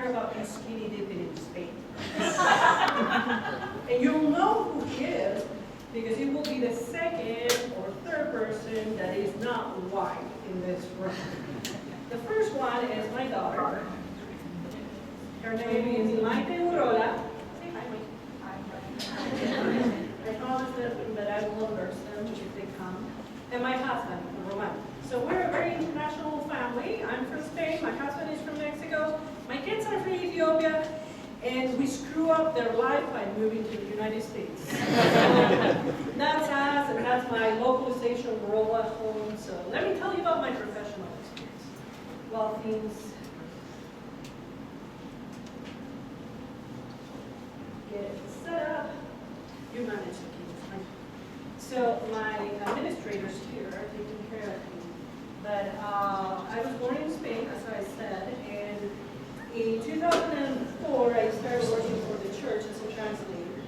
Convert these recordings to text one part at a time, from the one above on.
heard about him skinny dipping in Spain. And you'll know who he is because he will be the second or third person that is not white in this room. The first one is my daughter. Her name is Maite Urola. Say hi, Maite. I promise that I will embarrass them if they come. And my husband, Roman. So we're a very international family. I'm from Spain, my husband is from Mexico, my kids are from Ethiopia, and we screw up their life by moving to the United States. So that's us, and that's my localization role at home. So let me tell you about my professional experience. Well, things get set up, you manage to keep it fine. So my administrators here are taking care of me. But I was born in Spain, as I said, and in 2004 I started working for the church as a translator.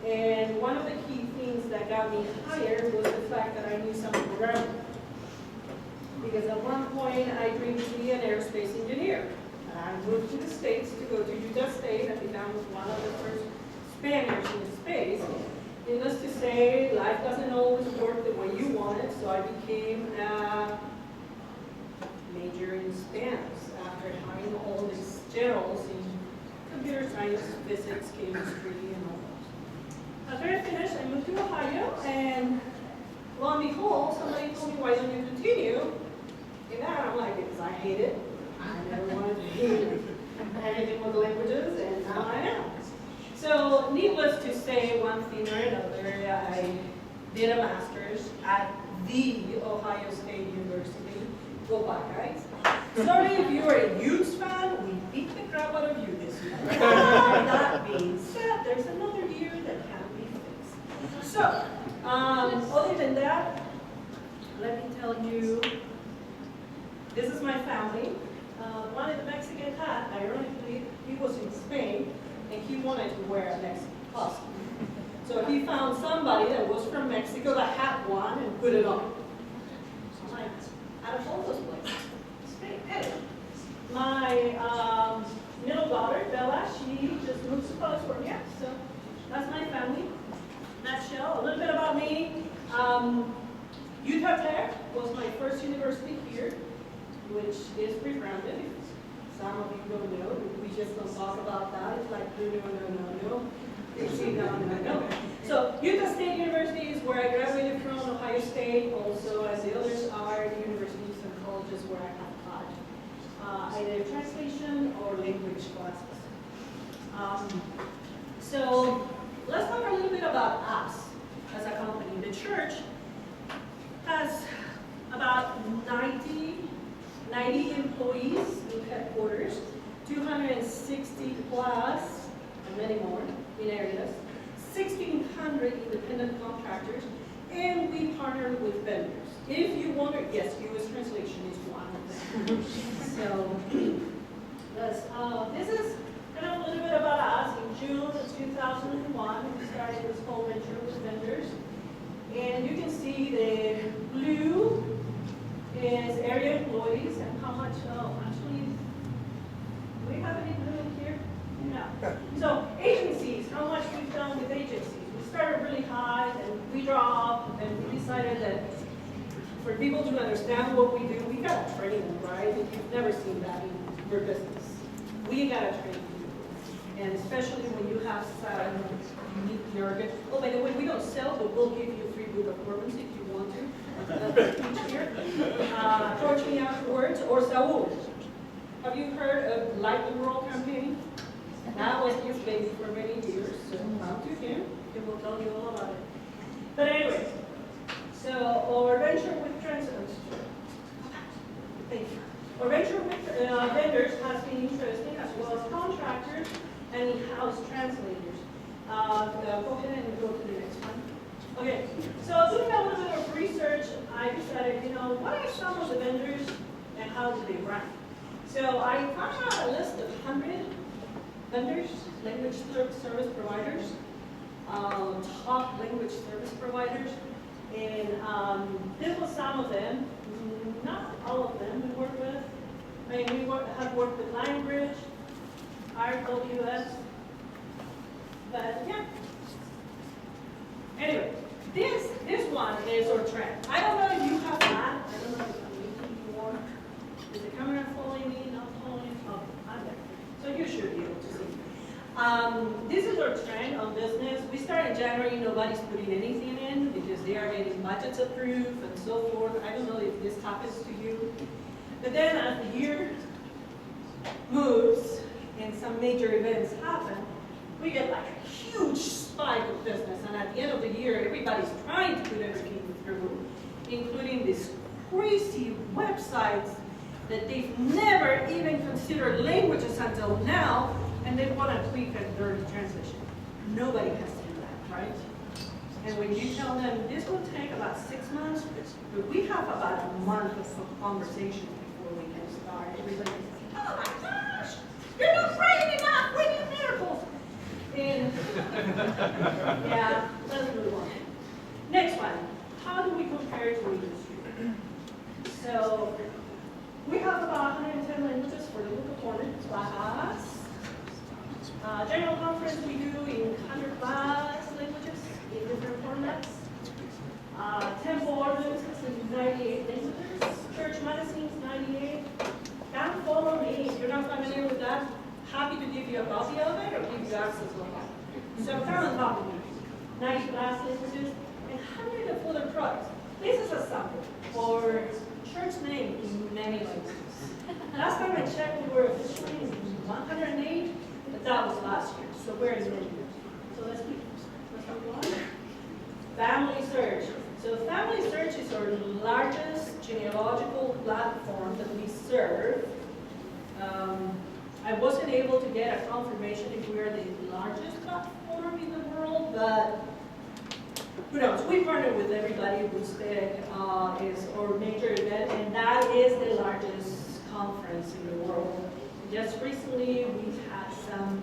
And one of the key things that got me hired was the fact that I knew some programming. Because at one point I dreamed to be an aerospace engineer. I moved to the States to go to Utah State and become one of the first Spaniards in space. Needless to say, life doesn't always work the way you want it, so I became a major in Spanish after having all these generals in computer science, physics, chemistry, and all that. After I finished, I moved to Ohio, and lo and behold, somebody told me, why don't you continue? And now I'm like, because I hate it. I never wanted to hate anything with languages, and now I am. So, needless to say, one thing or another, I did a master's at the Ohio State University. Go Buckeyes. Sorry if you are a Utes fan, we beat the crap out of you this year. That being said, there's another year that can be fixed. So, other than that, let me tell you, this is my family. One in the Mexican hat, ironically, he was in Spain, and he wanted to wear a Mexican costume. So he found somebody that was from Mexico that had one and put it on. I'm like, out of all those places, Spain. Anyway, my middle daughter, Bella, she just moved to California, so that's my family. Nutshell, a little bit about me. Utah Tech was my first university here, which is pre-grounded. Some of you don't know. We just don't talk about that. It's like, no. No. So Utah State University is where I graduated from, Ohio State also, as the others are universities and colleges where I have taught either translation or language classes. So let's talk a little bit about us as a company. The church has about 90 employees in headquarters, 260 plus, and many more in areas, 1,600 independent contractors, and we partner with vendors. If you wonder, yes, US Translation is one of them. So, this is kind of a little bit about us. In June of 2001, we started this whole venture with vendors. And you can see the blue is area employees and how much, actually, do we have any blue in here? No. So agencies, how much we've done with agencies. We started really high and we dropped and we decided that for people to understand what we do, we gotta train them, right? If you've never seen that in your business, we gotta train people. And especially when you have some unique jargon. Oh, by the way, we don't sell, but we'll give you a free book of Mormons if you want to. Here. Approach me afterwards, or Saul. Have you heard of Light the World campaign? That was his baby for many years, so come to him, he will tell you all about it. But anyway, so our venture with vendors has been interesting, as well as contractors and in-house translators. Go ahead and go to the next one. Okay, so doing a little bit of research, I decided, what are some of the vendors and how do they rank? So I found out a list of 100 vendors, language service providers, top language service providers, and this was some of them, not all of them we work with. I mean, have worked with Language, RWS. But yeah. Anyway, this one is our trend. I don't know if you have that. I don't know if I'm making you more. Is the camera following me? Not following? Oh, I'm there. So you should be able to see. This is our trend on business. We start in January. Nobody's putting anything in because they are getting budgets approved and so forth. I don't know if this happens to you. But then as the year moves and some major events happen, we get like a huge spike of business, and at the end of the year, everybody's trying to put everything through, including these crazy websites that they've never even considered languages until now, and they want a quick and dirty translation. Nobody has to do that, right? And when you tell them this will take about 6 months, but we have about a month of conversation before we can start. Everybody says, oh my gosh, you're not praying enough, we need miracles. And yeah, let's move on. Next one, how do we compare to industry? So we have about 110 languages for local components by us. General conference we do in 100 plus languages in different formats. Tempo ordinances in 98 languages. Church magazines 98. Come follow me. If you're not familiar with that, happy to give you a copy of it or give you access to it. So come and talk to me. 90 plus languages and 100 of other products. This is a sample for church name in many languages. Last time I checked, we were officially in 108, but that was last year. So we're in many years. So let's move on. Family search. So family search is our largest genealogical platform that we serve. I wasn't able to get a confirmation if we are the largest platform in the world, but who knows? We partner with everybody. WUSTEC is our major event, and that is the largest conference in the world. Just recently, we've had some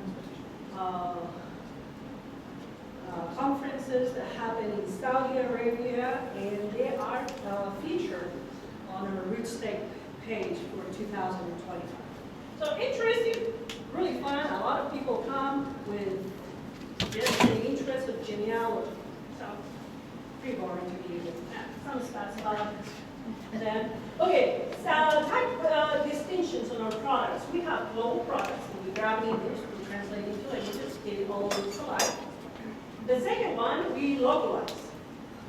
conferences that happen in Saudi Arabia, and they are featured on our WUSTEC page for 2025. So interesting, really fun. A lot of people come with just the interest of genealogy. So pretty boring to be with that. Some stats about them. Okay, so type distinctions on our products. We have global products, and we grab an English, we translate into languages, get it all looks alike. The second one, we localize,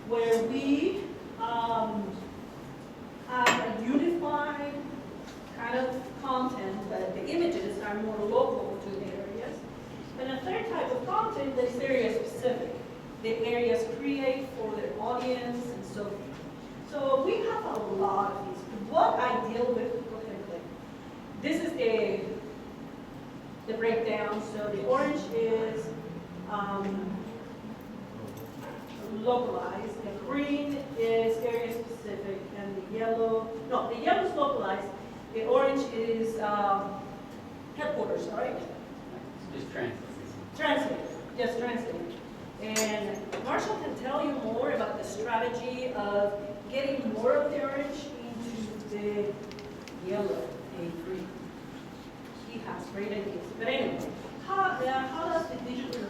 where we have a unified kind of content, but the images are more local to the areas. And a third type of content that is area specific. The areas create for their audience and so forth. So we have a lot of these. What I deal with, go ahead and click. This is the breakdown. So the orange is localized, the green is area specific, and the yellow is localized. The orange is headquarters, all right? Just translate. Translate, yes, translate. And Marshall can tell you more about the strategy of getting more of the orange into the yellow and green. He has great ideas. But anyway, how does the digital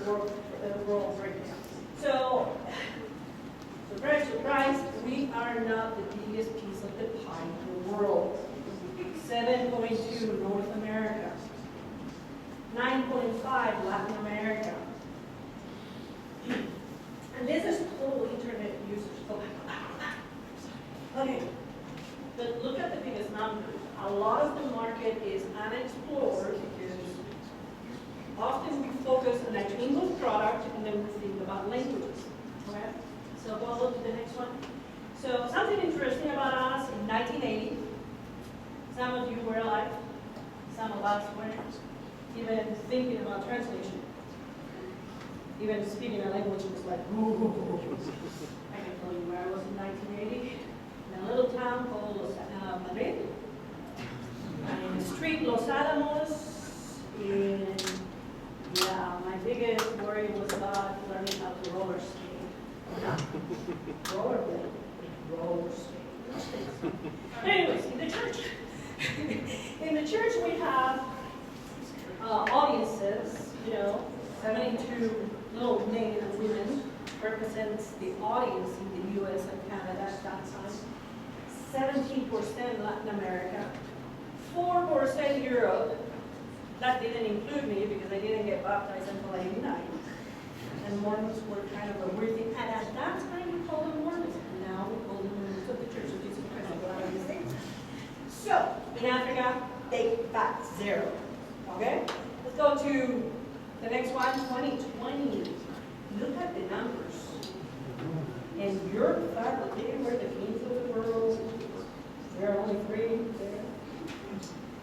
world break down? So, surprise, surprise, we are not the biggest piece of the pie in the world. 7.2 North America, 9.5 Latin America. And this is total internet users. Okay, but look at the biggest numbers. A lot of the market is unexplored because often we focus on an English product and then we think about languages. Okay? So go on to the next one. So something interesting about us in 1980. Some of you were alive, some of us weren't even thinking about translation. Even speaking a language was like, ooh. I can tell you where I was in 1980, in a little town called Madrid. In the street Los Alamos, and yeah, my biggest worry was about learning how to roller skate. Roller skate. Anyways, in the church. In the church we have audience 72 little men and women represents the audience in the US and Canada at that time. 17% Latin America, 4% Europe. That didn't include me because I didn't get baptized until 89. And Mormons were kind of a weird thing. And at that time, we called them Mormons. And now we call them members of the Church of Jesus Christ of Latter-day Saints. So, in Africa, big fat 0. Okay? Let's go to the next one, 2020. Look at the numbers. And Europe thought that they were the kings of the world. There are only 3 there.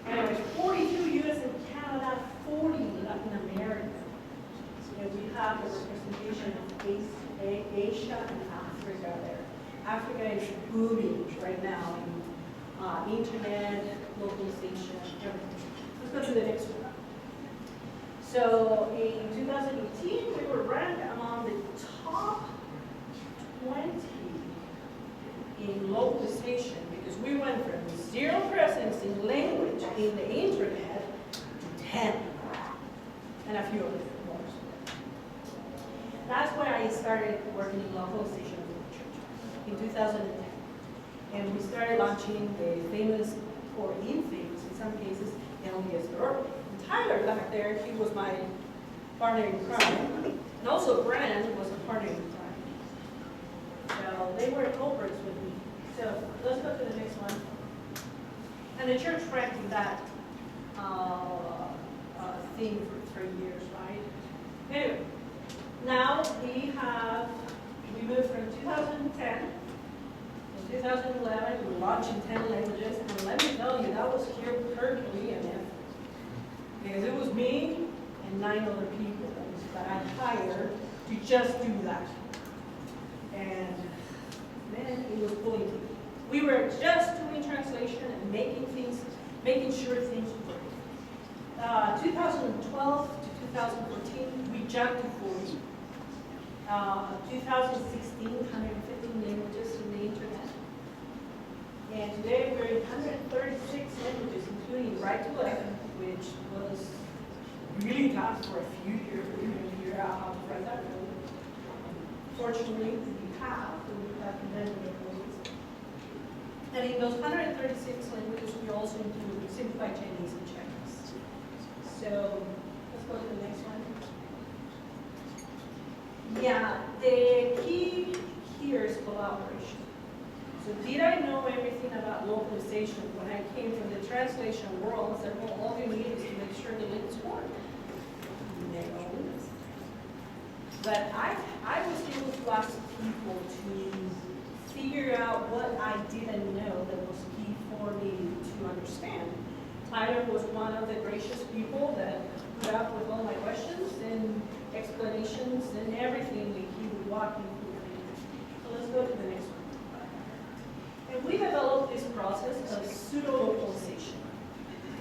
Anyways, 42 US and Canada, 40 Latin America. And we have a representation of Asia and Africa there. Africa is booming right now in internet, localization, everything. Let's go to the next one. So in 2018, we were ranked among the top 20 in localization because we went from 0 presence in language in the internet to 10, and a few other more. That's where I started working in localization with the church in 2010. And we started launching the famous, or infamous in some cases, LDS Door. And Tyler back there, he was my partner in crime. And also Brand was a partner in crime. So they were culprits with me. So let's go to the next one. And the church ranked in that theme for 3 years, right? Anyway, now we moved from 2010 to 2011, we launched in 10 languages, and let me tell you, that was Herculean effort. Because it was me and 9 other people that I hired to just do that. And man, it was pulling teeth. We were just doing translation and making sure things worked. 2012 to 2014, we jumped to 40. 2016, 115 languages in the internet. And today we're in 136 languages, including right to left, which was really tough for a few years to even figure out how to write that code. Fortunately, we have many languages. And in those 136 languages, we also include simplified Chinese and Chinese. So let's go to the next one. Yeah, the key here is collaboration. So did I know everything about localization when I came from the translation world? I said, well, all you need is to make sure the links work. No. But I was able to ask people to figure out what I didn't know that was key for me to understand. Tyler was one of the gracious people that put up with all my questions and explanations and everything that he would walk me through. So let's go to the next one. And we developed this process of pseudo-localization.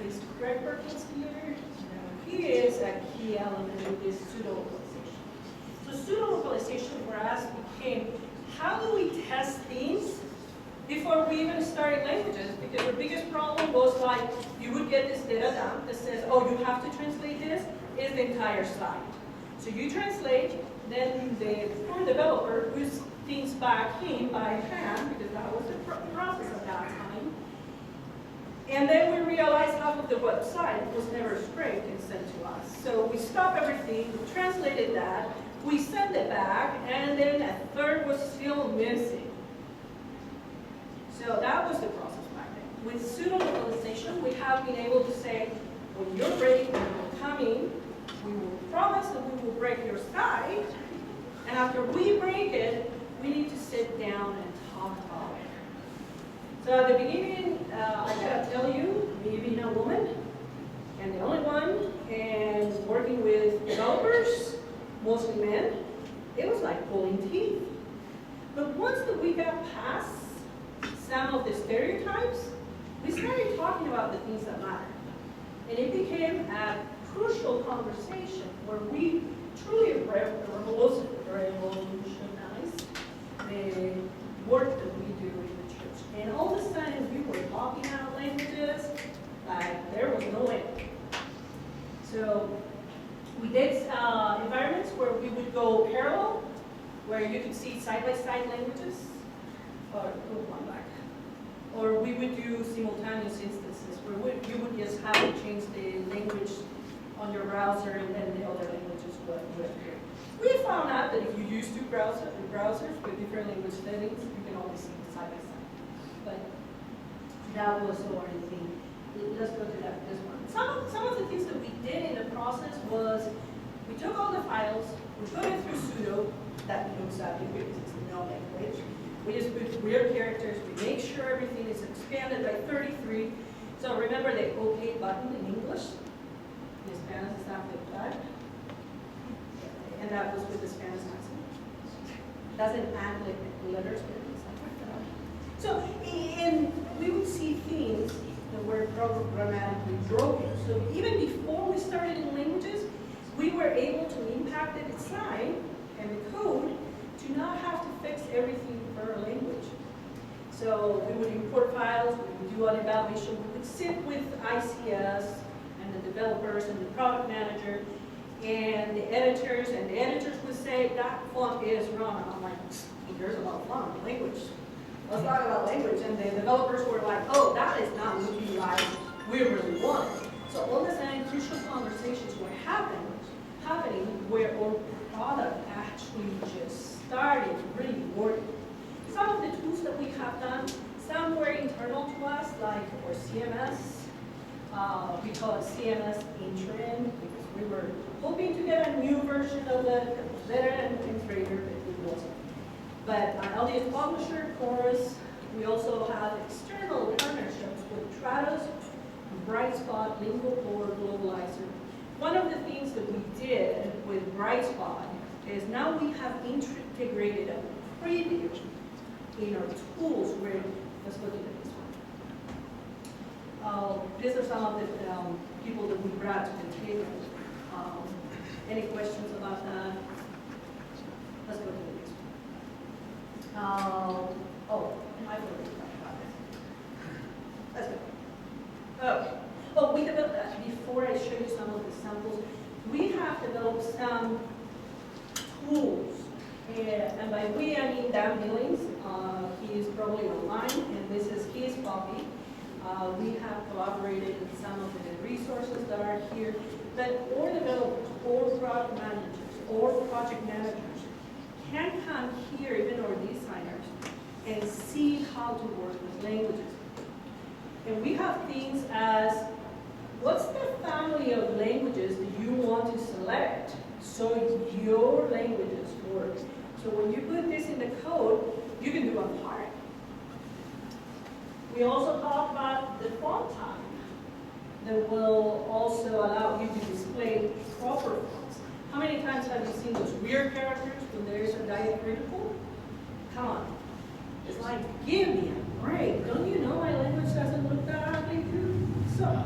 Is Greg Perkins here? No. He is a key element of this pseudo-localization. So pseudo-localization for us became, how do we test things before we even started languages? Because the biggest problem was like, you would get this data down that says, oh, you have to translate this, is the entire slide. So you translate, then the poor developer puts things back in by hand, because that was the process at that time. And then we realized half of the website was never scraped and sent to us. So we stopped everything, we translated that, we sent it back, and then a third was still missing. So that was the process back then. With pseudo-localization, we have been able to say, when you're ready, when you're coming, we will promise that we will break your site, and after we break it, we need to sit down and talk about it. So at the beginning, I gotta tell you, me being a woman, and the only one, and working with developers, mostly men, it was like pulling teeth. But once that we got past some of the stereotypes, we started talking about the things that matter. And it became a crucial conversation where we truly revolutionized the work that we do in the church. And all of a sudden we were talking out languages like there was no end. So We did environments where we would go parallel, where you could see side-by-side languages, or one back. Or we would do simultaneous instances, where you would just have to change the language on your browser, and then the other languages would appear. We found out that if you use two browsers with different language settings, you can always see side-by-side. But that was our thing. Let's go to this one. Some of the things that we did in the process was we took all the files, we put it through sudo, that looks at it because it's no language. We just put weird characters, we make sure everything is expanded by 33. So remember the OK button in English? In Spanish it's not like that. And that was with the Spanish accent. Doesn't act like letters, but it's like that. So we would see things that were grammatically broken. So even before we started in languages, we were able to impact the design and the code to not have to fix everything per language. So we would import files, we would do an evaluation, we would sit with ICS and the developers and the product manager and the editors would say, that font is wrong. And I'm like, who cares about font? Language. Let's talk about language. And the developers were like, oh, that is not looking like we really want it. So all the time, crucial conversations were happening where our product actually just started really working. Some of the tools that we have done, some were internal to us, like our CMS. We call it CMS interim because we were hoping to get a new version of it that was better and greater, but it wasn't. But LDS Publisher, Chorus, we also have external partnerships with Trados, Brightspot, Lingocore, Localizer. One of the things that we did with Brightspot is now we have integrated a preview in our tools where, let's look at this one. These are some of the people that we brought to the table. Any questions about that? Let's go to the next one. Oh, I already talked about this. Let's go. Okay. Oh, we developed that before I show you some of the samples. We have developed some tools. And by we, I mean Dan Billings. He is probably online, and this is his copy. We have collaborated in some of the resources that are here. But all developers, or product managers, or project managers can come here, even our designers, and see how to work with languages. And we have things as, what's the family of languages that you want to select so your languages work? So when you put this in the code, you can do a part. We also talk about the font type that will also allow you to display proper fonts. How many times have you seen those weird characters when there is a diacritical? Come on. It's like, give me a break. Don't you know my language doesn't look that ugly too? So,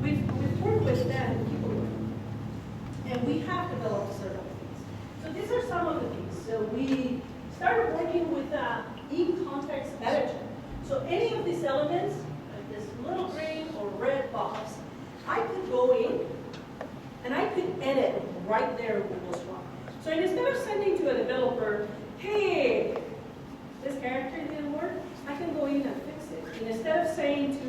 we've worked with them, people with, and we have developed certain things. So these are some of the things. So we started working with in-context editor. So any of these elements, like this little green or red box, I could go in and I could edit right there with Google Swap. So instead of sending to a developer, hey, this character didn't work, I can go in and fix it. And instead of saying to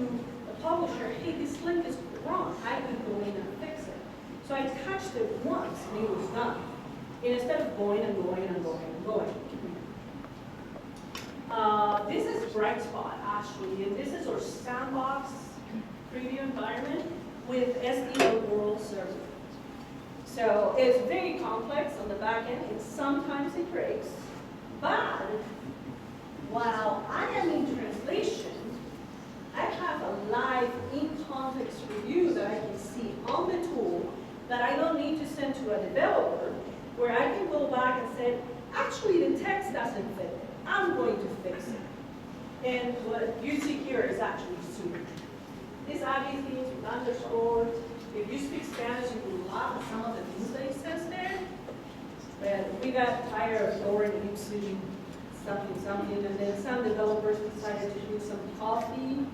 the publisher, hey, this link is wrong, I could go in and fix it. So I touched it once and it was done. And instead of going and going and going and going. This is Brightspot, actually, and this is our sandbox preview environment with SDO World Server. So it's very complex on the back end, and sometimes it breaks. But while I am in translation, I have a live in-context review that I can see on the tool that I don't need to send to a developer, where I can go back and say, actually the text doesn't fit. I'm going to fix it. And what you see here is actually super. These ugly things with underscores. If you speak Spanish, you will laugh at some of the things that it says there. But we got tired of lowering and using something, and then some developers decided to do some coffee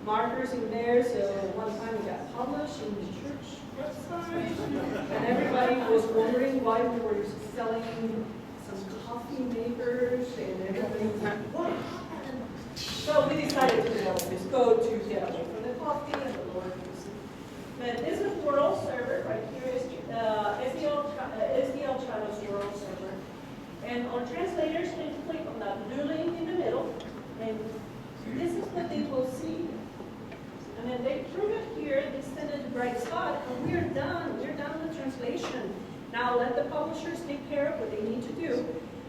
markers in there. So one time we got published in the church website, and why we were selling some coffee makers and everything. What happened? So we decided to develop this code to get away from the coffee and the lower fees. But this is URL server right here is SDL channels URL server. And our translators can click on that blue link in the middle, and this is what they will see. And then they prove it here, they send it to bright spot, and we're done. We're done with translation. Now let the publishers take care of what they need to do.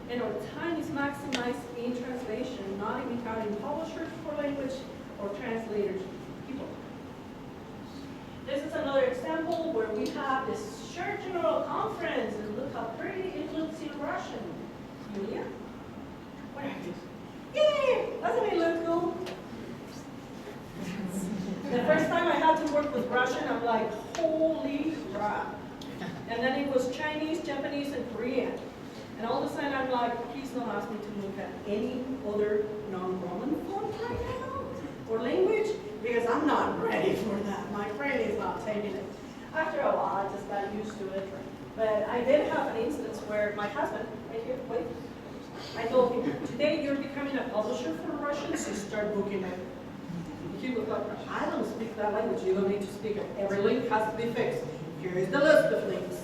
And our time is maximized in translation, not even counting publishers for language or translators, people. This is another example where we have this Shirt General Conference, and look how pretty it looks in Russian. Yulia? Where are you? Yay! Doesn't it look cool? The first time I had to work with Russian, I'm like, holy crap. And then it was Chinese, Japanese, and Korean. And all of a sudden I'm like, please don't ask me to look at any other non-Roman font right now, or language, because I'm not ready for that. My brain is not taking it. After a while, I just got used to it. But I did have an instance where my husband, right here, wait, I told him, today you're becoming a publisher for Russian, so start booking it. He was like, I don't speak that language, you don't need to speak it. Every link has to be fixed. Here is the list of links.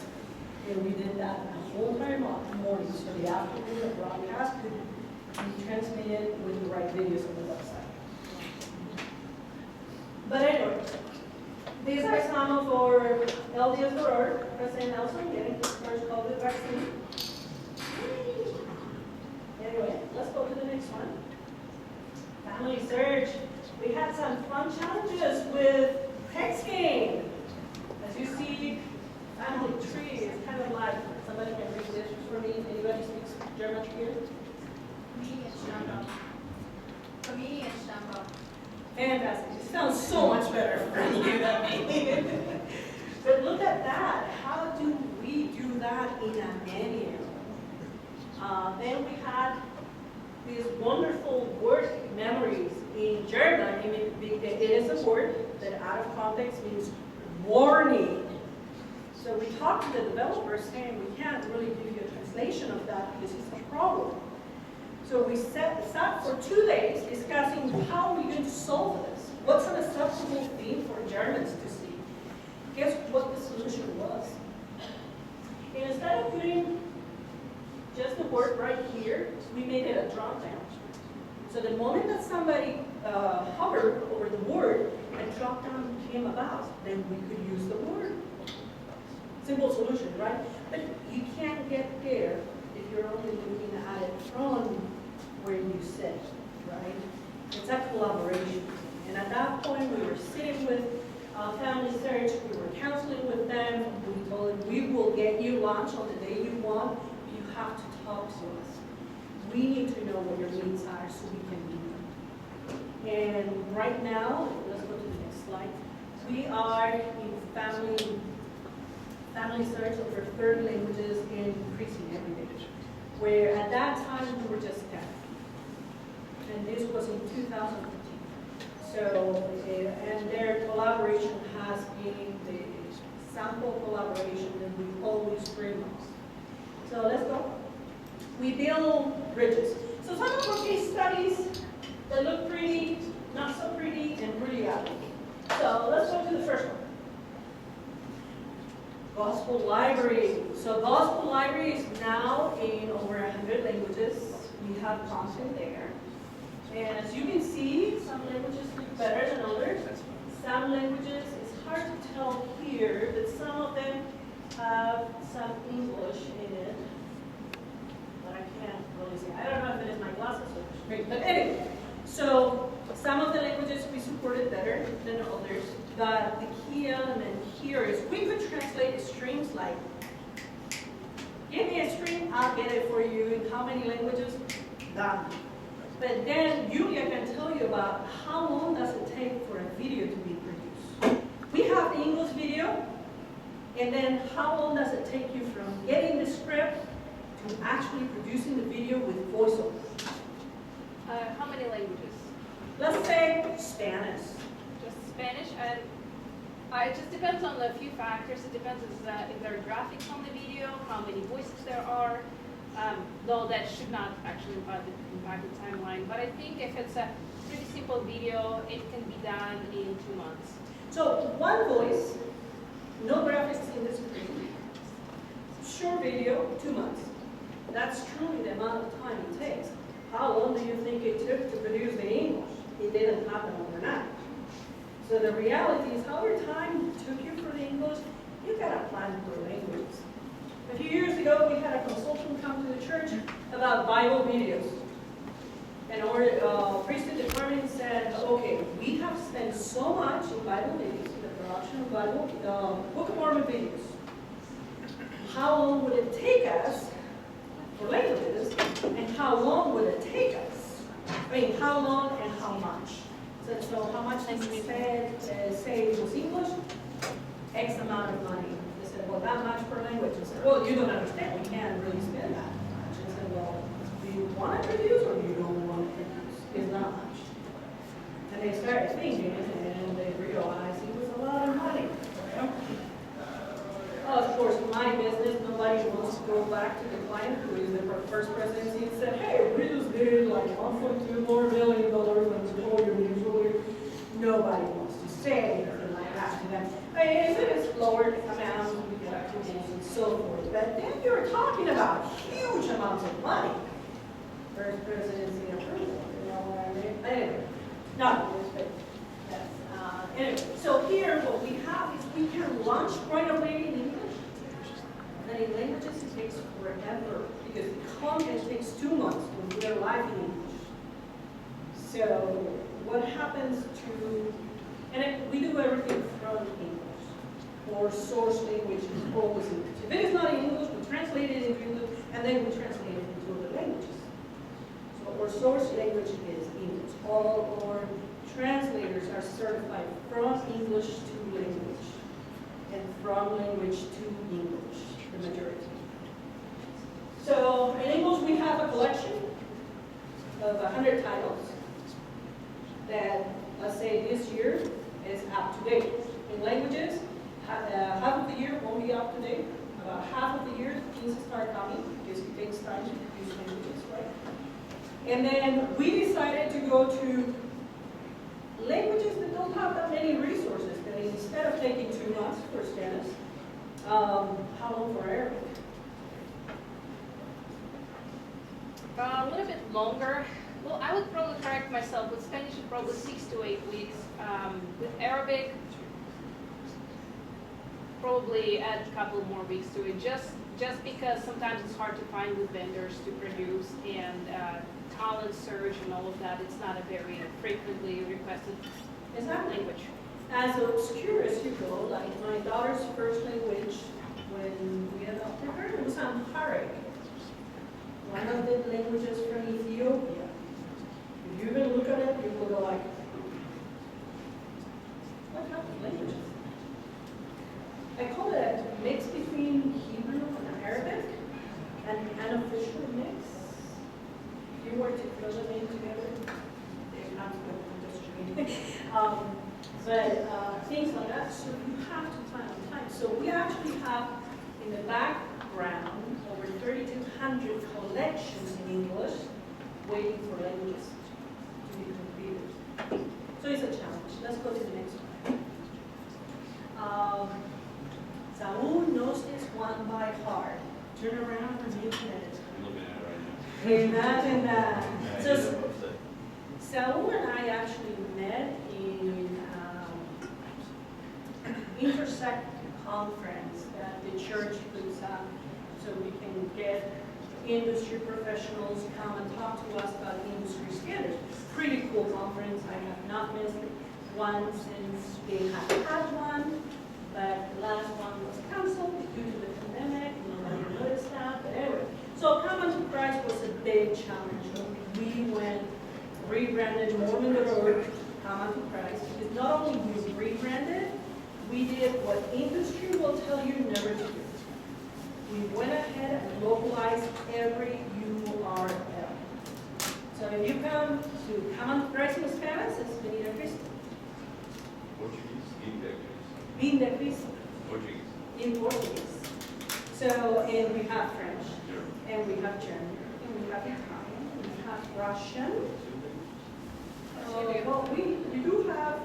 And we did that the whole time morning, so the afternoon of broadcast could be transmitted with the right videos on the website. But anyway, these are some of our LDS Aurora, President Nelson getting his first COVID vaccine. Anyway, let's go to the next one. Family search. We had some fun challenges with texting. As you see, family tree is kind of like, somebody can read this for me. Anybody speaks German here? Familie and Stammbaum. Fantastic. It sounds so much better for you than me. But look at that. How do we do that in a menu? Then we had these wonderful word memories in German. I mean, it is a word that out of context means warning. So we talked to the developers saying we can't really give you a translation of that because it's a problem. So we sat for 2 days discussing how we're going to solve this. What's an acceptable thing for Germans to see? Guess what the solution was? And instead of putting just the word right here, we made it a drop down. So the moment that somebody hovered over the word, a drop down came about, then we could use the word. Simple solution, right? But you can't get there if you're only looking at it from where you sit, right? It's a collaboration. And at that point, we were sitting with Family Search, we were counseling with them, we told them, we will get you lunch on the day you want, you have to talk to us. We need to know what your needs are so we can meet them. And right now, let's go to the next slide. We are in family search over 30 languages and increasing every day. Where at that time we were just 10. And this was in 2015. So, and their collaboration has been the sample collaboration that we always bring us. So let's go. We build bridges. So some of our case studies that look pretty, not so pretty, and really ugly. So let's go to the first one. Gospel Library. So Gospel Library is now in over 100 languages. We have content there. And as you can see, some languages look better than others. Some languages, it's hard to tell here, but some of them have some English in it. But I can't really see. I don't know if it is my glasses or the screen. But anyway, so some of the languages we supported better than others. But the key element here is we could translate strings like, give me a string, I'll get it for you. In how many languages? Done. But then Julia can tell you about how long does it take for a video to be produced. We have the English video, and then how long does it take you from getting the script to actually producing the video with voiceover? How many languages? Let's say Spanish. Just Spanish and It just depends on a few factors. It depends if there are graphics on the video, how many voices there are. Though that should not actually impact the timeline. But I think if it's a pretty simple video, it can be done in 2 months. So one voice, no graphics in the screen, short video, 2 months. That's truly the amount of time it takes. How long do you think it took to produce the English? It didn't happen overnight. So the reality is, however time took you for the English, you got to plan for languages. A few years ago, we had a consultant come to the church about Bible videos. And our priesthood department said, okay, we have spent so much in Bible videos, in the production of Bible, Book of Mormon videos. How long would it take us for languages, and how long would it take us? I mean, how long and how much? So how much did we say it was English? X amount of money. They said, well, that much per language. I said, well, you don't understand. We can't really spend that much. I said, well, do you want to produce or do you don't want to produce? It's not much. And they started thinking, and they realized it was a lot of money. Of course, my business, nobody wants to go back to the client who is the first presidency and said, hey, we just did like $1.2 more million than we told you usually. Nobody wants to say anything like that to them. I mean, if it is lower amounts, we get approvals and so forth. But then you're talking about huge amounts of money. First presidency approval, you know what I mean? Anyway, not this, but yes. Anyway, so here what we have is we can launch right away in English. And in languages it takes forever because the content takes 2 months when we are live in English. So what happens to, we do everything from English. Or source language is always English. If it is not in English, we translate it into English and then we translate it into other languages. So our source language is English. All our translators are certified from English to language and from language to English, the majority. So in English we have a collection of 100 titles that, let's say this year, is up to date. In languages, half of the year won't be up to date. About half of the year things start coming because it takes time to produce languages, right? And then we decided to go to languages that don't have that many resources. That instead of taking 2 months for Spanish, how long for Arabic? A little bit longer. Well, I would probably correct myself. With Spanish, it's probably 6 to 8 weeks. With Arabic, probably add a couple more weeks to it. Just because sometimes it's hard to find with vendors to produce and talent search and all of that. It's not a very frequently requested language. As obscure as you go, like my daughter's first language when we adopted her, it was Amharic. One of the languages from Ethiopia. If you even look at it, you will go like, what kind of language? I call it a mix between Hebrew and Arabic, an unofficial mix. If you were to throw them in together, they're not good, I'm just joking. Things like that, so you have to plan on time. So we actually have in the background over 3,200 collections in English waiting for languages to be completed. So it's a challenge. Let's go to the next one. Saul knows this one by heart. Turn around and look at it. I'm looking at it right now. Imagine that. Yeah, So I'm upset. Saul and I actually met in Intersect conference that the church puts on so we can get industry professionals come and talk to us about industry standards. Pretty cool conference. I have not missed one since we have had one, but the last one was canceled due to the pandemic. Nobody noticed that, but anyway. So Common to Christ was a big challenge. We went, rebranded Mormon.org, Common to Christ, because not only we rebranded, we did what industry will tell you never to do. We went ahead and localized every URL. So if you come to Common to Christ in Spanish, it's Benita Cristo. Portuguese, English. Vindefis Portuguese. in Portuguese. So, and we have French, Sure. and we have German, and we have Italian, and we have Russian. Well, we do have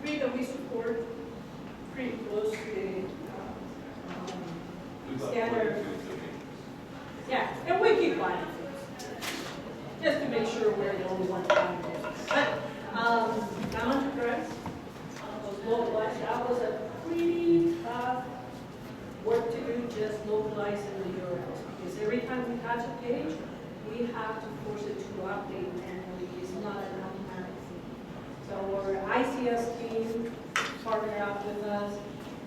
3 that we support pretty close to the We got standard. 42 okay. Yeah, and we keep buying things, just to make sure we're the only ones buying it. But, Common Press was localized, that was a pretty tough work to do, just localizing the URLs. Because every time we touch a page, we have to force it to update manually, it's not an automatic thing. So our ICS team partnered up with us.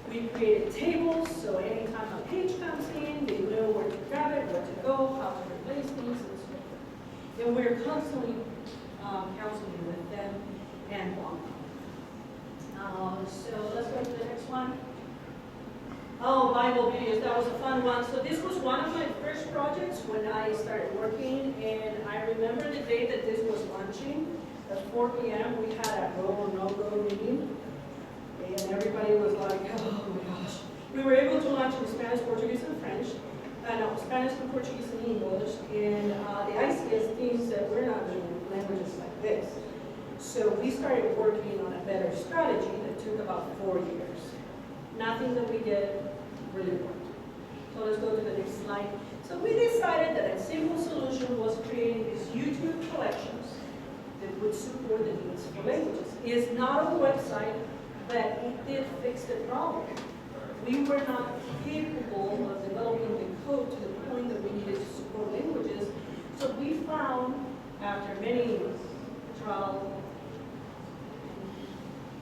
We created tables, so anytime a page comes in, they know where to grab it, where to go, how to replace things, and so forth. And we're constantly counseling with them and one. So let's go to the next one. Oh, Bible videos, that was a fun one. So this was one of my first projects when I started working, and I remember the day that this was launching. At 4 p.m. we had a go or no-go meeting. And everybody was like, oh my gosh. We were able to launch in Spanish, Portuguese, and French. No, Spanish and Portuguese and English. And the ICS team said, we're not doing languages like this. So we started working on a better strategy that took about 4 years. Nothing that we did really worked. So let's go to the next slide. So we decided that a simple solution was creating these YouTube collections that would support the needs for languages. It's not on the website, but it did fix the problem. We were not capable of developing the code to the point that we needed to support languages. So we found, after many trial,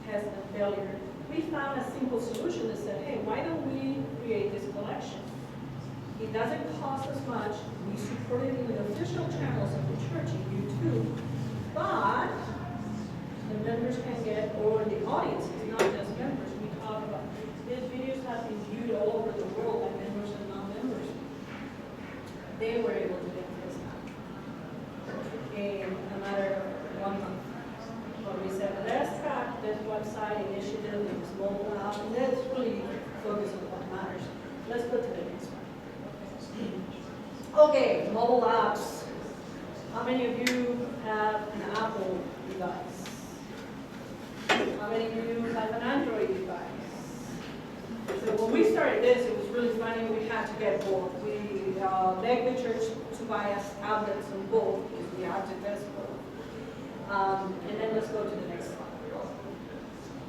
test, and failure, we found a simple solution that said, hey, why don't we create this collection? It doesn't cost us much. We support it in the official channels of the church in YouTube, but the members can get, or the audience, it's not just members. We talk about these videos have been viewed all over the world by members and non-members. They were able to get this out in a matter of 1 month. But we said, let's track this website initiative and this mobile app, and let's really focus on what matters. Let's go to the next one. Okay, mobile apps. How many of you have an Apple device? How many of you have an Android device? So when we started this, it was really funny. We had to get both. We begged the church to buy us tablets on both because we had to test both. And then let's go to the next slide.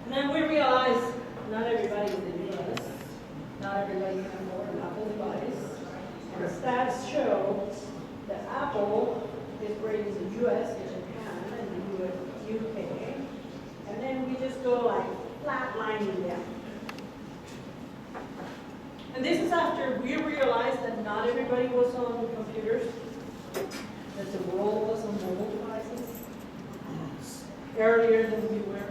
And then we realized not everybody in the US, not everybody can afford an Apple device. And the stats show that Apple is great in the US and Japan and the UK. And then we just go like flatlining them. And this is after we realized that not everybody was on computers, that the world was on mobile devices earlier than we were.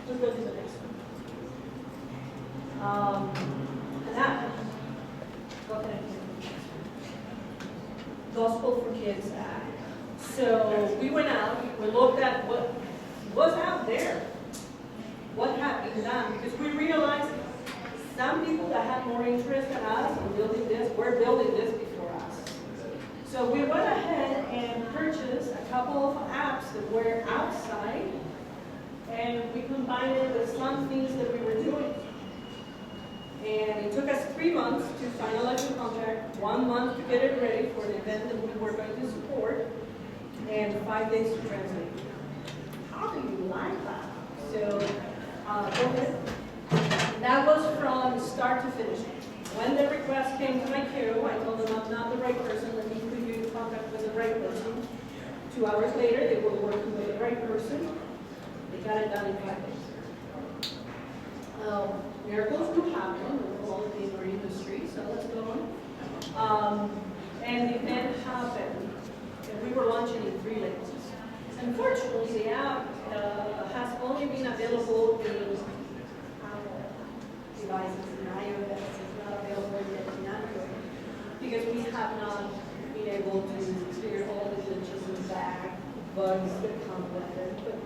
Let's go to the next one. And that, what can I do? Gospel for Kids Act. So we went out, we looked at what was out there, what had been done, because we realized some people that had more interest than us in building this were building this before us. So we went ahead and purchased a couple of apps that were outside, and we combined it with some things that we were doing. And it took us 3 months to finalize the contract, 1 month to get it ready for the event that we were going to support, and 5 days to translate. How do you like that? So, go ahead. And that was from start to finish. When the request came to my queue, I told them I'm not the right person, let me put you in contact with the right person. 2 hours later, they were working with the right person. They got it done in 5 days. Miracles do happen with all in our industry, so let's go on. And the event happened, and we were launching in 3 languages. Unfortunately, the app has only been available in Apple devices in iOS. It's not available yet in Android because we have not been able to clear all the glitches and bugs that come with it. But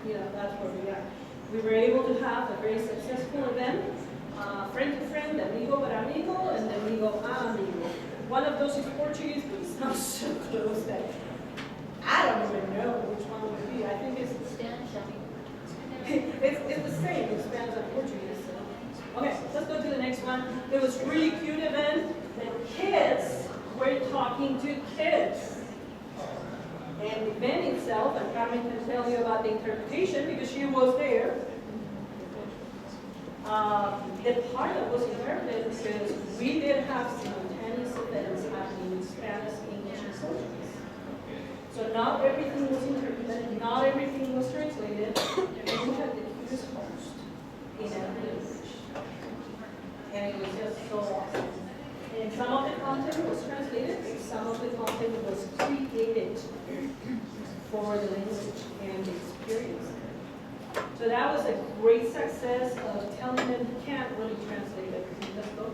you know, that's where we are. We were able to have a very successful event, friend to friend, amigo para amigo, and amigo a amigo. One of those is Portuguese, but it sounds so close that I don't even know which one would be. I think it's Spanish, it's the same in Spanish and Portuguese. So. Okay, let's go to the next one. It was really cute event. The kids were talking to kids. And the event itself, and Carmen can tell you about the interpretation because she was there. The part that was interpreted because we did have simultaneous events happening in Spanish, English, and Portuguese. So not everything was interpreted, not everything was translated, and we had the cutest host in every language. And it was just so awesome. And some of the content was translated, and some of the content was created for the language and the experience. So that was a great success of telling them you can't really translate everything. Let's go.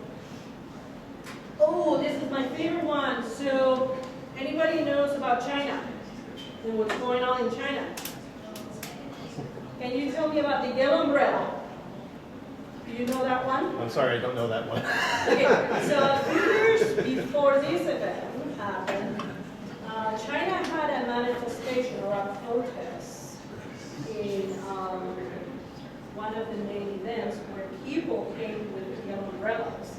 Oh, this is my favorite one. So anybody knows about China and what's going on in China? Can you tell me about the yellow umbrella? Do you know that one? I'm sorry, I don't know that one. Okay, so a few years before this event happened, China had a manifestation or a protest in one of the main events where people came with yellow umbrellas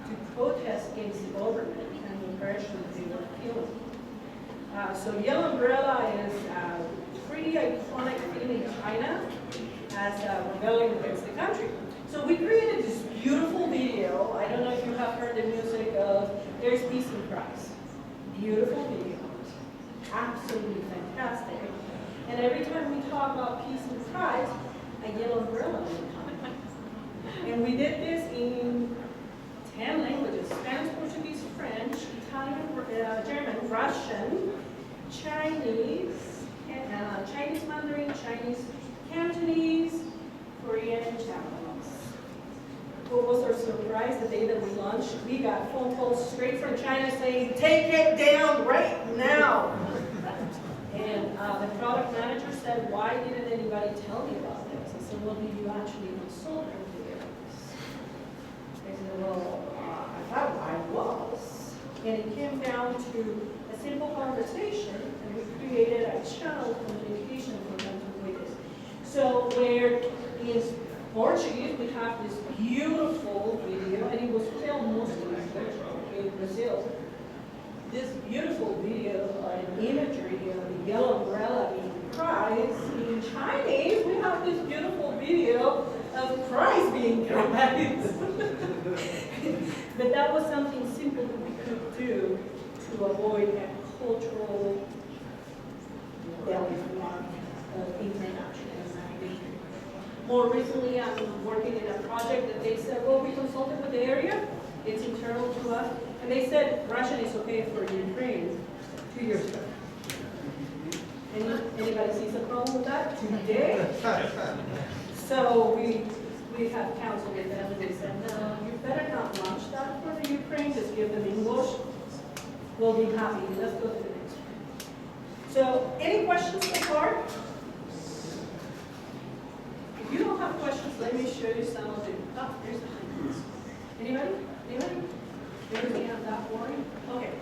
to protest against the government and the oppression that they were feeling. So yellow umbrella is a pretty iconic thing in China as a rebellion against the country. So we created this beautiful video. I don't know if you have heard the music of There's Peace and Christ. Beautiful video. Absolutely fantastic. And every time we talk about peace and Christ, a yellow umbrella will come. And we did this in 10 languages: Spanish, Portuguese, French, Italian, German, Russian, Chinese, Chinese Mandarin, Chinese Cantonese, Korean, and Japanese. What was our surprise the day that we launched? We got phone calls straight from China saying, take it down right now. And the product manager said, why didn't anybody tell me about this? I said, well, did you actually consult with the areas? They said, well, I thought I was. And it came down to a simple conversation, and we created a channel of communication for them to witness. So where in Portuguese, we have this beautiful video, and it was filmed mostly in Brazil. This beautiful video and imagery of the yellow umbrella being Christ. In Chinese, we have this beautiful video of Christ being Christ. But that was something simple that we could do to avoid a cultural deluge of international. More recently, I'm working in a project that they said, well, we consulted with the area, it's internal to us, and they said Russian is okay for Ukraine 2 years ago. Anybody sees a problem with that? Today? So we have counseled with them, and they said, no, you better not launch that for the Ukraine, just give them English. We'll be happy. Let's go to the next one. So, any questions so far? If you don't have questions, let me show you some of the, oh, here's the highlights. Anybody? Anybody? Everything not that boring? Okay,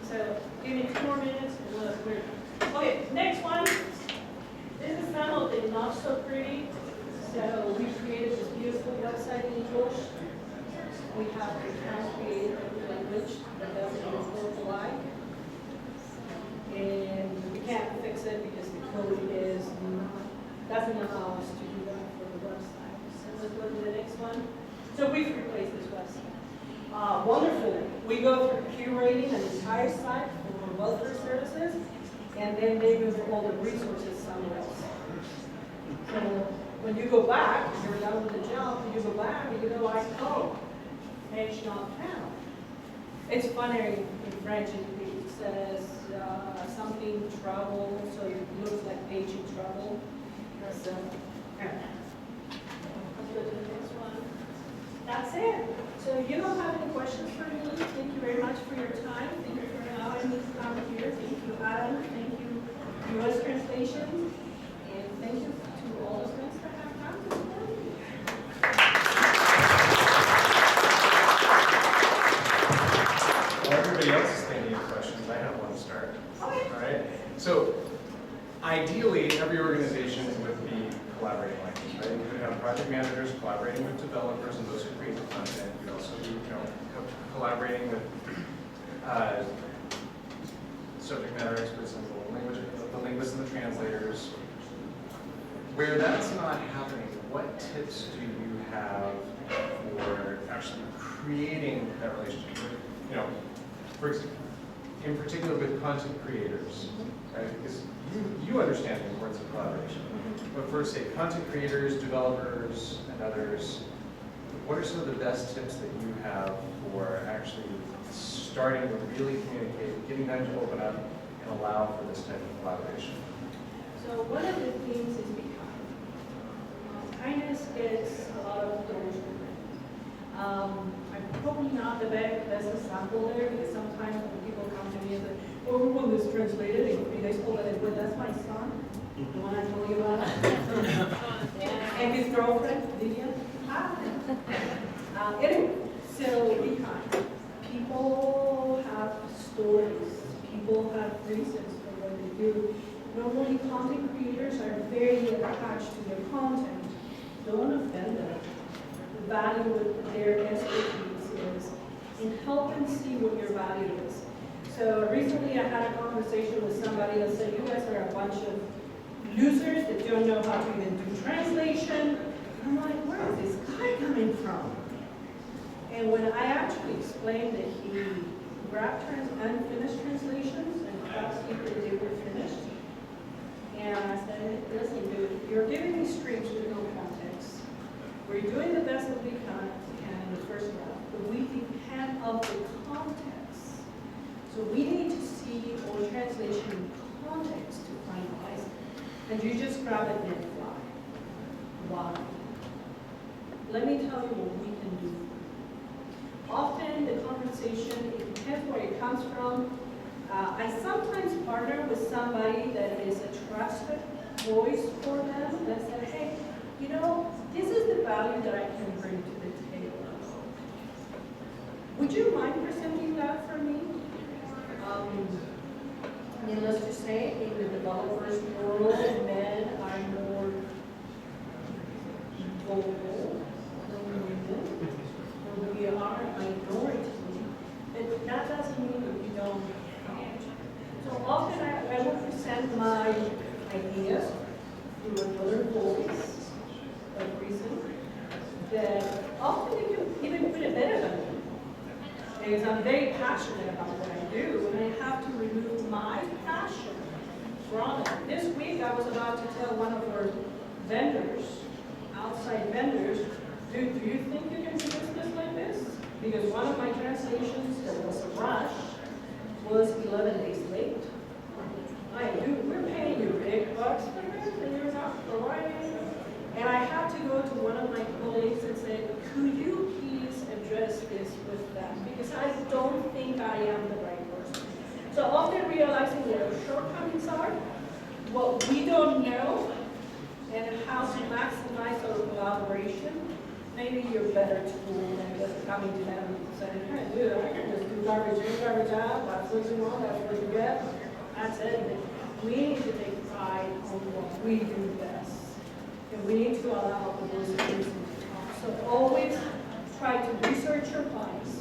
so give me 2 more minutes and we're done. Okay, next one. This is some of the not so pretty. So we created this beautiful website in English. We have to create a language that doesn't even why. And we can't fix it because the code doesn't allow us to do that for the website. So let's go to the next one. So we've replaced this website. Wonderful. We go through curating an entire site for welfare services, and then they move all the resources somewhere else. So when you go back, you're done with the job, and you go back, and you go like, oh, page not found. It's funny in French, it says something trouble, so it looks like page in trouble. So, let's go to the next one. That's it. So you don't have any questions for me. Thank you very much for your time. Thank you for allowing me to come here. Thank you, Adam. Thank you, U.S. Translation. And thank you to all the friends that have come. collaborating with subject matter experts in the language, the linguists and the translators. Where that's not happening, what tips do you have for actually creating that relationship? You know, for example, in particular with content creators, right? Because you understand the importance of collaboration. But for, say, content creators, developers, and others, what are some of the best tips that you have for actually starting to really communicate, getting them to open up and allow for this type of collaboration? So one of the things is be kind. Kindness gets a lot of doors open. I'm probably not the best example there, because sometimes when people come to me and say, oh, we want this translated in 3 days, oh, but that's my son, the one I told you about. And his girlfriend, Vivian. Anyway, so be kind. People have stories. People have reasons for what they do. Normally, content creators are very attached to their content. Don't offend them. Value what their expertise is, and help them see what your value is. So recently, I had a conversation with somebody that said, "You guys are a bunch of losers that don't know how to even do translation." I'm like, where is this guy coming from? And when I actually explained that he grabbed unfinished translations and trusted that they were finished, and I said, listen, dude, you're giving me streams with no context. We're doing the best that we can in the first round, but we depend on the context. So we need to see our translation context to finalize, and you just grab it and fly. Why? Let me tell you what we can do. Often the conversation, it depends where it comes from. I sometimes partner with somebody that is a trusted voice for them that says, hey, you know, this is the value that I can bring to the table. Would you mind presenting that for me? Needless to say, in the developers world, men are more vocal than women. We are a minority, but that doesn't mean that you don't count. So often I will present my ideas through another voice of reason that often you can even put it better than me. Because I'm very passionate about what I do, and I have to remove my passion from it. This week I was about to tell one of our vendors, outside vendors, dude, do you think you can do business like this? Because one of my translations that was a rush was 11 days late. I do, we're paying you big bucks for this, and you're not providing. And I had to go to one of my colleagues and say, could you please address this with them? Because I don't think I am the right person. So often realizing where our shortcomings are, what we don't know, and how to maximize our collaboration. Maybe you're better tool than just coming to them and saying, hey, dude, I can just do garbage in, garbage out, that's what you want, that's what you get. That's it. We need to take pride on what we do best. And we need to allow the voice of reason to talk. So always try to research your clients,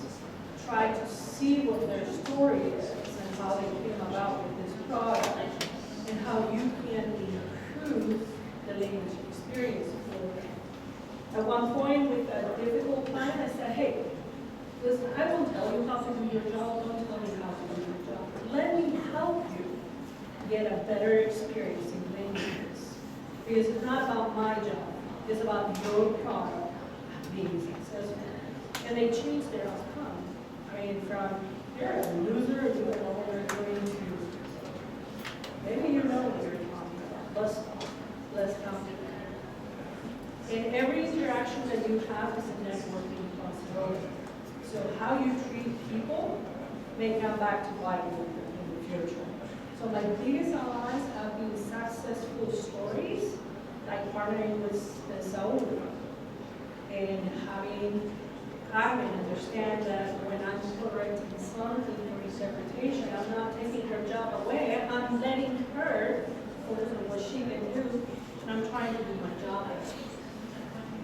try to see what their story is and how they came about with this product, and how you can improve the language experience for them. At one point with a difficult client, I said, hey, listen, I won't tell you how to do your job, don't tell me how to do your job. Let me help you get a better experience in languages. Because it's not about my job, it's about your product being successful. And they changed their outcome. I mean, from you're a loser to all they're going to, maybe you know what you're talking about. Less complicated. And every interaction that you have is a networking possibility. So how you treat people may come back to bite you in the future. So my biggest allies have been successful stories, like partnering with Saul, and having Carmen understand that when I'm correcting something for interpretation, I'm not taking her job away, I'm letting her focus on what she can do, and I'm trying to do my job better.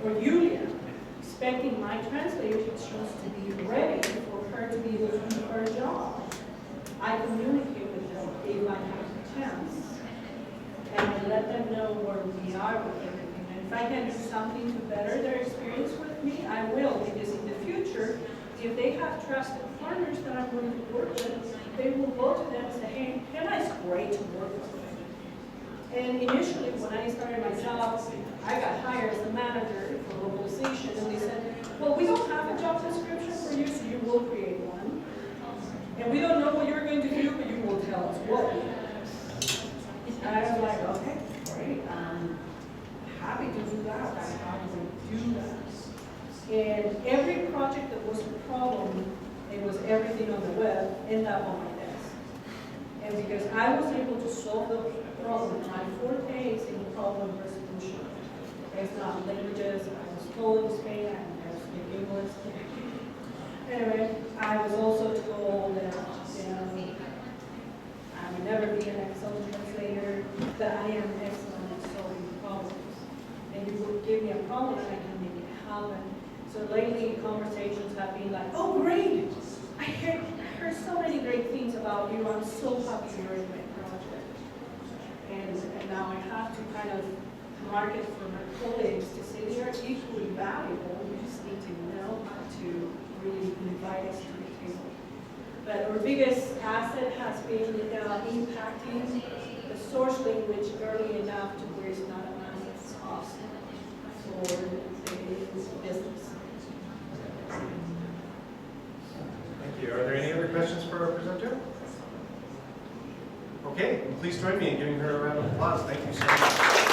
Or Julia, expecting my translations to be ready for her to if they have trusted partners that I'm going to work with, they will go to them and say, hey, Gema is great to work with. And initially, when I started my job, I got hired as a manager for localization, and they said, well, we don't have a job description for you, so you will create one. And we don't know what you're going to do, but you will tell us what you do. And I was like, okay, great, I'm happy to do that, I'm happy to do that. And every project that was a problem, it was everything on the web, ended up on my desk. And because I was able to solve the problem, my forte is in problem resolution. It's not languages, I was told in Spain, I never speak English. Anyway, I was also told that, I would never be an excellent translator, that I am excellent at solving problems. And you would give me a problem and I can make it happen. So lately, conversations have been like, oh, great! I heard so many great things about you. I'm so happy you're in my project. And now I have to kind of market for my colleagues to say they are equally valuable. You just need to know how to really invite us to the table. But our biggest asset has been impacting the source language early enough to where it's not a massive cost for the business. Thank you. Are there any other questions for our presenter? Okay, please join me in giving her a round of applause. Thank you so much.